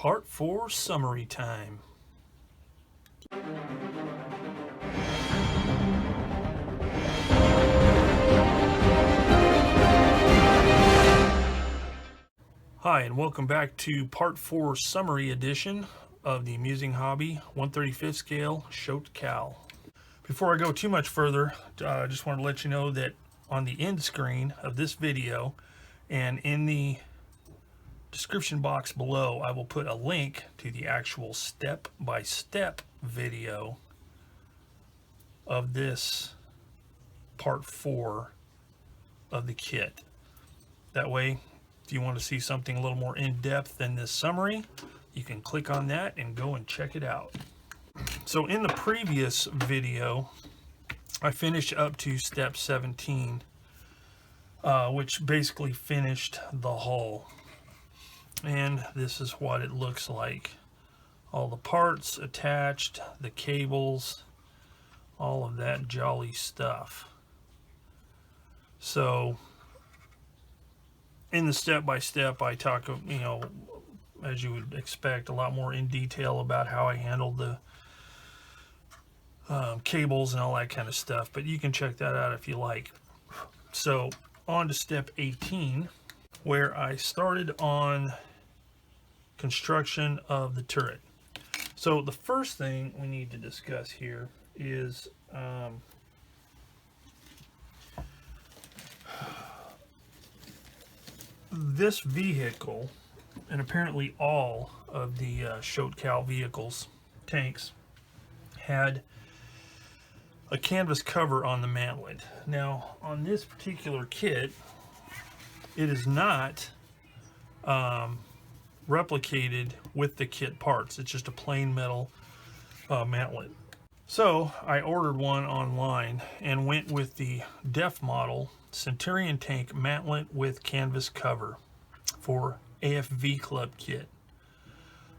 Part 4 summary time. Hi, and welcome back to Part 4 summary edition of the Amusing Hobby 1/35 scale Shot Kal. Before I go too much further, I just want to let you know that on the end screen of this video and in the description box below, I will put a link to the actual step-by-step video of this part 4 of the kit. That way, if you want to see something a little more in-depth than this summary, you can click on that and go and check it out. So in the previous video, I finished up to step 17, which basically finished the hull. And this is what it looks like. All the parts attached, the cables, all of that jolly stuff. So in the step-by-step, I talk, as you would expect, a lot more in detail about how I handled the cables and all that kind of stuff, but you can check that out if you like. So on to step 18, where I started on construction of the turret. So the first thing we need to discuss here is this vehicle, and apparently all of the Shot Kal vehicles, tanks, had a canvas cover on the mantlet. Now on this particular kit, it is not replicated with the kit parts. It's just a plain metal mantlet. So I ordered one online and went with the def model Centurion tank mantlet with canvas cover for AFV Club kit.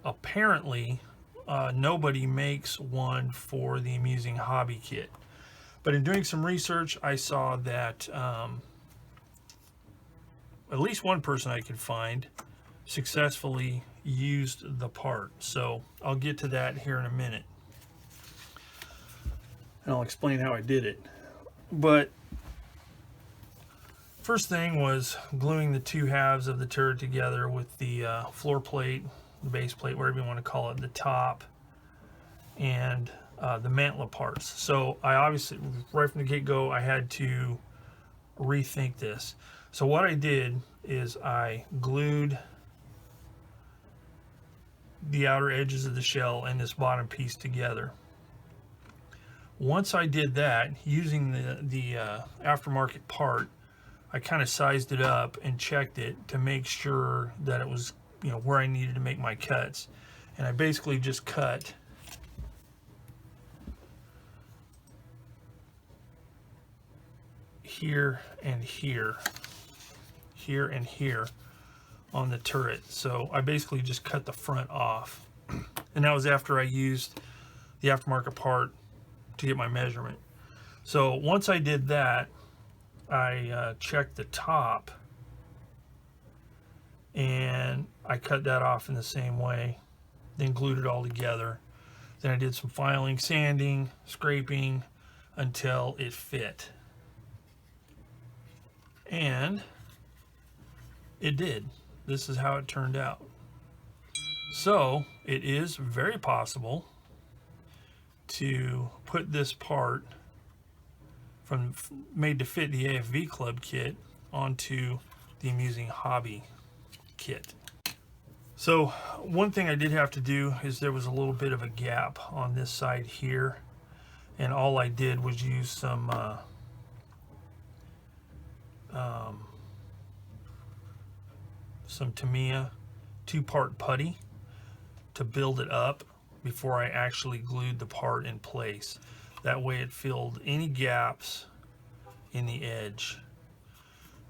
Apparently nobody makes one for the Amusing Hobby kit, but in doing some research, I saw that at least one person I could find successfully used the part. So I'll get to that here in a minute, and I'll explain how I did it. But first thing was gluing the two halves of the turret together with the floor plate, the base plate, whatever you want to call it, the top, and the mantlet parts. So I obviously, right from the get-go, I had to rethink this. So what I did is I glued the outer edges of the shell and this bottom piece together. Once I did that, using the aftermarket part, I kind of sized it up and checked it to make sure that it was, where I needed to make my cuts. And I basically just cut here and here, here and here on the turret. So I basically just cut the front off, and that was after I used the aftermarket part to get my measurement. So once I did that, I checked the top and I cut that off in the same way, then glued it all together. Then I did some filing, sanding, scraping until it fit, and it did. This is how it turned out. So it is very possible to put this part from made to fit the AFV Club kit onto the Amusing Hobby kit. So one thing I did have to do is there was a little bit of a gap on this side here, and all I did was use some Tamiya 2-part putty to build it up before I actually glued the part in place. That way it filled any gaps in the edge.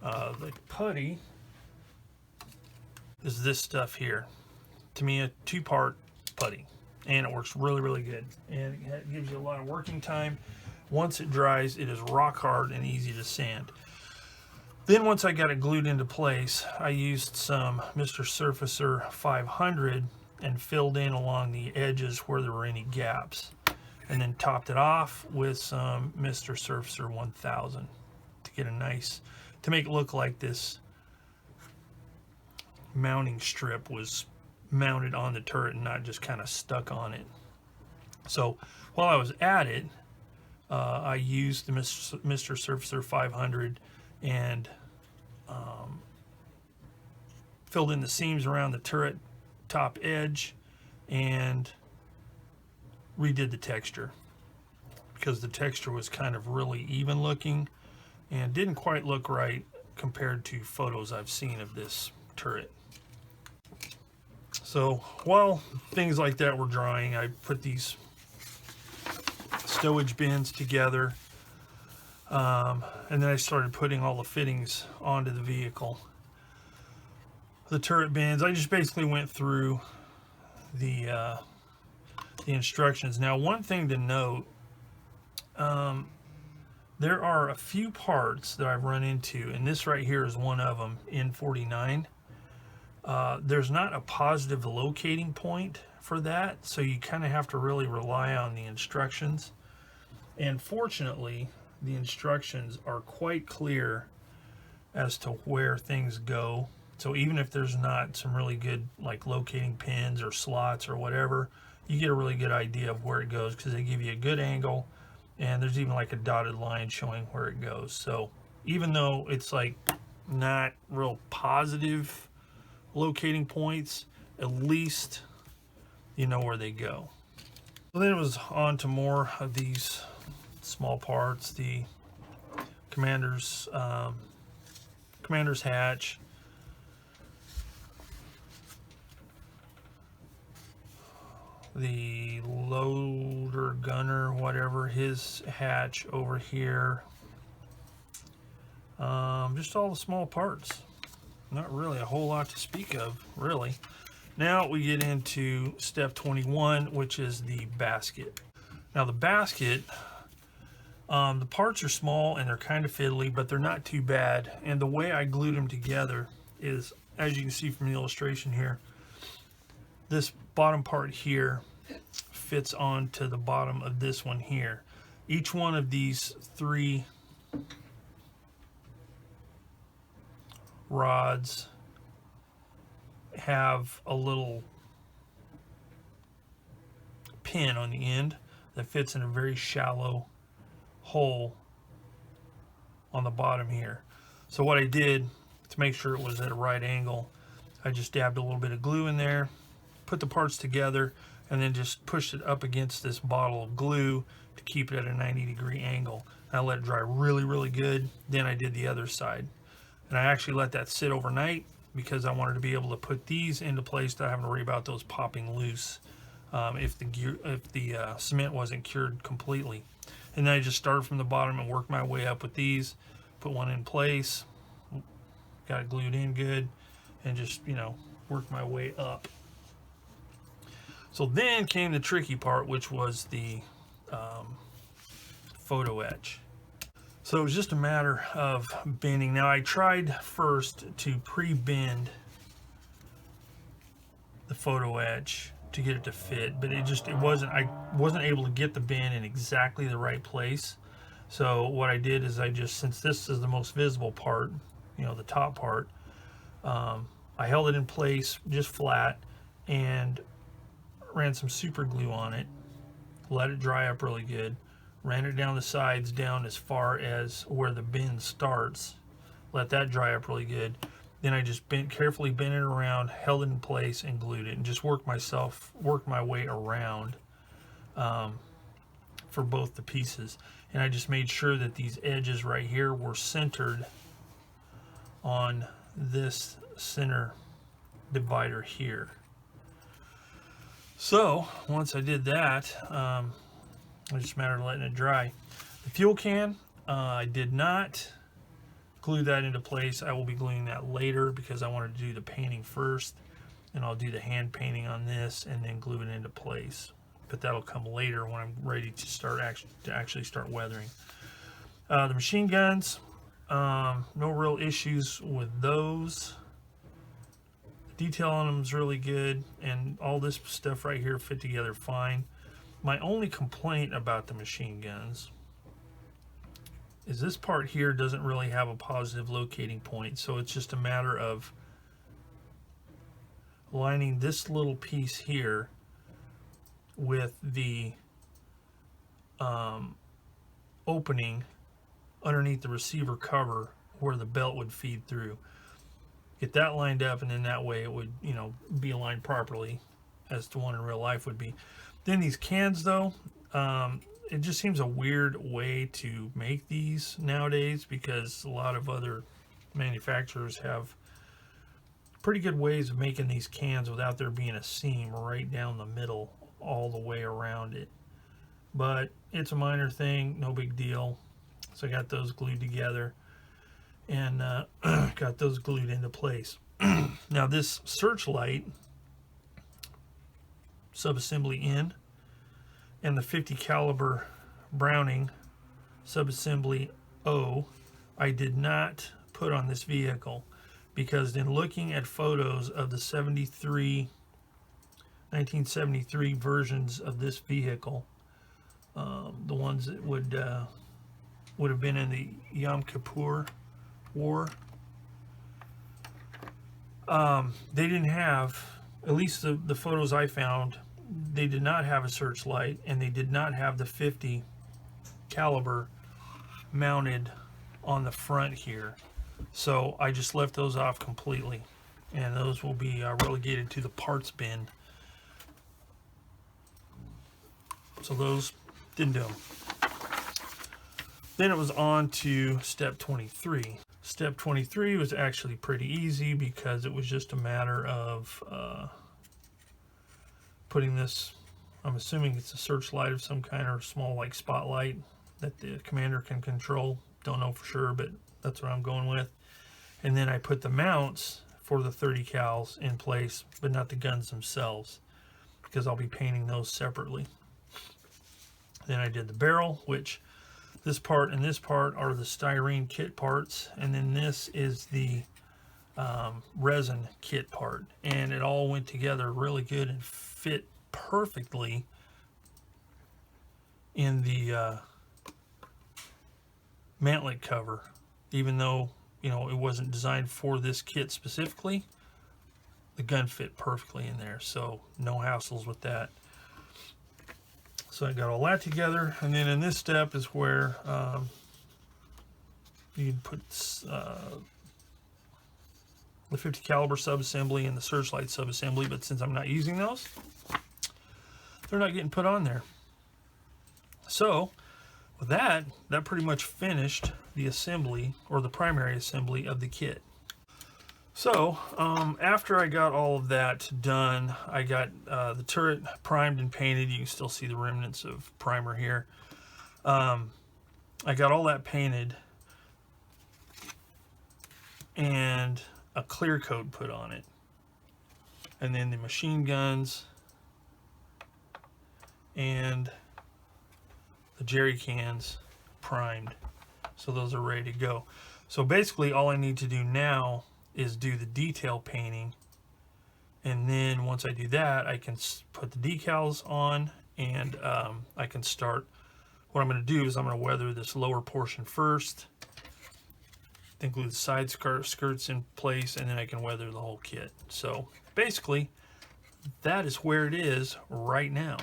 The putty is this stuff here, Tamiya 2-part putty, and it works really, really good, and it gives you a lot of working time. Once it dries, it is rock hard and easy to sand. Then once I got it glued into place, I used some Mr. Surfacer 500 and filled in along the edges where there were any gaps, and then topped it off with some Mr. Surfacer 1000 to get a nice, to make it look like this mounting strip was mounted on the turret and not just kind of stuck on it. So while I was at it, I used the Mr. Surfacer 500 and filled in the seams around the turret top edge and redid the texture, because the texture was kind of really even looking and didn't quite look right compared to photos I've seen of this turret. So while things like that were drying, I put these stowage bins together, and then I started putting all the fittings onto the vehicle. The turret bins, I just basically went through the instructions. Now, one thing to note, there are a few parts that I've run into, and this right here is one of them, N49. There's not a positive locating point for that, so you kind of have to really rely on the instructions. And fortunately, the instructions are quite clear as to where things go. So even if there's not some really good like locating pins or slots or whatever, you get a really good idea of where it goes, because they give you a good angle, and there's even like a dotted line showing where it goes. So even though it's like not real positive locating points, at least you know where they go. So then it was on to more of these small parts, the commander's hatch, the loader gunner, whatever, his hatch over here, just all the small parts. Not really a whole lot to speak of, really. Now we get into step 21, which is the basket. Now the basket, the parts are small and they're kind of fiddly, but they're not too bad. And the way I glued them together is, as you can see from the illustration here, this bottom part here fits onto the bottom of this one here. Each one of these 3 rods have a little pin on the end that fits in a very shallow hole on the bottom here. So what I did to make sure it was at a right angle, I just dabbed a little bit of glue in there, put the parts together, and then just pushed it up against this bottle of glue to keep it at a 90-degree angle. And I let it dry really, really good. Then I did the other side. And I actually let that sit overnight because I wanted to be able to put these into place without having to worry about those popping loose if the cement wasn't cured completely. And then I just started from the bottom and worked my way up with these, put one in place, got it glued in good, and just, you know, worked my way up. So then came the tricky part, which was the photo etch. So it was just a matter of bending. Now I tried first to pre-bend the photo etch to get it to fit, but I wasn't able to get the bend in exactly the right place. So what I did is since this is the most visible part, you know, the top part, I held it in place just flat and ran some super glue on it, let it dry up really good, ran it down the sides down as far as where the bend starts, let that dry up really good. Then I just carefully bent it around, held it in place, and glued it, and just worked my way around for both the pieces. And I just made sure that these edges right here were centered on this center divider here. So once I did that, it just mattered of letting it dry. The fuel can, I did not glue that into place. I will be gluing that later because I wanted to do the painting first, and I'll do the hand painting on this and then glue it into place. But that'll come later when I'm ready to actually start weathering. The machine guns, no real issues with those. Detail on them is really good, and all this stuff right here fit together fine. My only complaint about the machine guns is this part here doesn't really have a positive locating point, so it's just a matter of lining this little piece here with the opening underneath the receiver cover where the belt would feed through. Get that lined up, and then that way it would, you know, be aligned properly as the one in real life would be. Then these cans though, it just seems a weird way to make these nowadays, because a lot of other manufacturers have pretty good ways of making these cans without there being a seam right down the middle all the way around it. But it's a minor thing, no big deal. So I got those glued together and got those glued into place. Now this searchlight subassembly in and the 50 caliber Browning subassembly O I did not put on this vehicle, because in looking at photos of the 1973 versions of this vehicle, the ones that would have been in the Yom Kippur War, they didn't have, at least the photos I found, they did not have a searchlight, and they did not have the 50 caliber mounted on the front here. So I just left those off completely, and those will be relegated to the parts bin. So those didn't do them. Then it was on to step 23. Step 23 was actually pretty easy, because it was just a matter of putting this, I'm assuming it's a searchlight of some kind, or small like spotlight that the commander can control. Don't know for sure, but that's what I'm going with. And then I put the mounts for the 30 cals in place, but not the guns themselves, because I'll be painting those separately. Then I did the barrel, which this part and this part are the styrene kit parts, and then this is the resin kit part, and it all went together really good and fit perfectly in the mantlet cover. Even though, you know, it wasn't designed for this kit specifically, the gun fit perfectly in there, so no hassles with that. So I got all that together, and then in this step is where you put the 50 caliber subassembly and the searchlight subassembly, but since I'm not using those, they're not getting put on there. So with that pretty much finished the assembly, or the primary assembly of the kit. So after I got all of that done, I got the turret primed and painted. You can still see the remnants of primer here. I got all that painted and a clear coat put on it, and then the machine guns and the jerry cans primed, so those are ready to go. So basically all I need to do now is do the detail painting, and then once I do that, I can put the decals on, and I can start. What I'm going to do is I'm going to weather this lower portion first, then glue the side skirts in place, and then I can weather the whole kit. So basically that is where it is right now.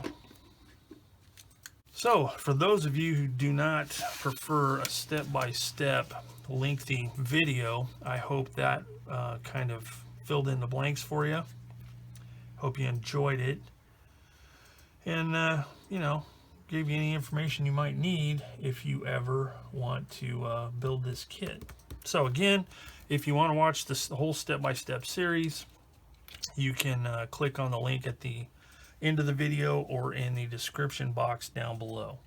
So for those of you who do not prefer a step-by-step lengthy video, I hope that kind of filled in the blanks for you. Hope you enjoyed it, and you know, gave you any information you might need if you ever want to build this kit. So again, if you want to watch the whole step-by-step series, you can click on the link at the end of the video or in the description box down below.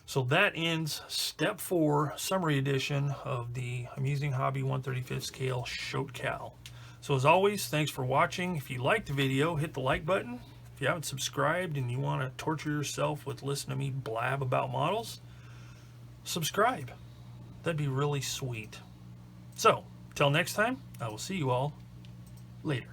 So that ends step 4 summary edition of the Amusing Hobby 1/35 scale Shot Kal. So as always, thanks for watching. If you liked the video, hit the like button. If you haven't subscribed and you want to torture yourself with listening to me blab about models, subscribe. That'd be really sweet. So till next time, I will see you all later.